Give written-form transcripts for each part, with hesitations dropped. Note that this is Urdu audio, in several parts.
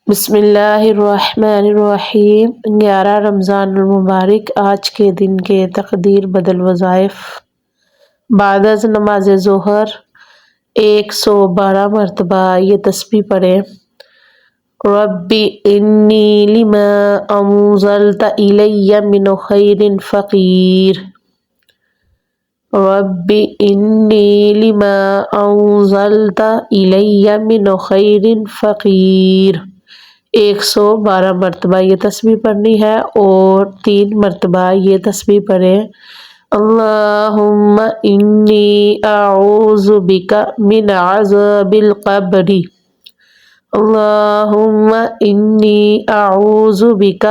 بسم اللہ الرحمن الرحیم۔ 11 رمضان المبارک۔ آج کے دن کے تقدیر بدل وظائف۔ بعد از نماز ظہر 112 مرتبہ یہ تسبیح پڑھیں۔ رب انی لما انزلت الی من خیر فقیر۔ رب انی لما انزلت الی من خیر فقیر۔ 112 مرتبہ یہ تسبیح پڑھنی ہے اور 3 مرتبہ یہ تسبیح پڑھیں۔ اللہم انی اعوذ بک من عذاب القبر۔ اللہم انی اعوذ بک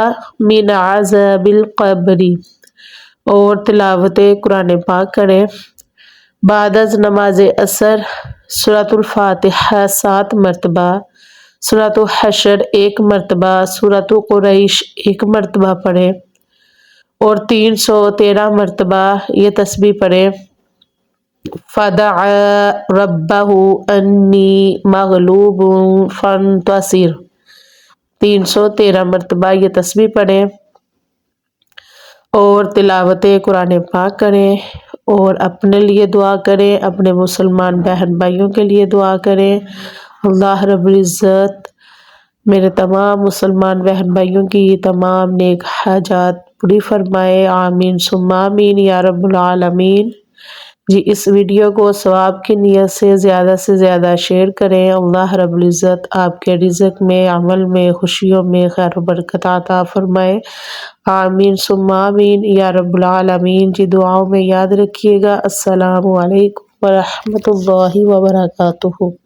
من عذاب القبر۔ اور تلاوت قرآن پاک کریں۔ بعد از نماز عصر سورۃ الفاتحہ 7 مرتبہ، سورۃ حشر 1 مرتبہ، سورۃ قریش 1 مرتبہ پڑھیں اور 313 مرتبہ یہ تسبیح پڑھیں۔ فدعا ربہ انی مغلوب فانتصر۔ 313 مرتبہ یہ تسبیح پڑھیں اور تلاوت قرآن پاک کریں اور اپنے لیے دعا کریں، اپنے مسلمان بہن بھائیوں کے لیے دعا کریں۔ اللہ رب العزت میرے تمام مسلمان بہن بھائیوں کی تمام نیک حاجات پوری فرمائے، آمین ثم آمین یا رب العالمین۔ جی اس ویڈیو کو ثواب کی نیت سے زیادہ شیئر کریں۔ اللہ رب العزت آپ کے رزق میں، عمل میں، خوشیوں میں خیر و برکت عطا فرمائے، آمین ثم آمین یا رب العالمین۔ جی دعاؤں میں یاد رکھیے گا۔ السلام علیکم ورحمۃ اللہ وبرکاتہ۔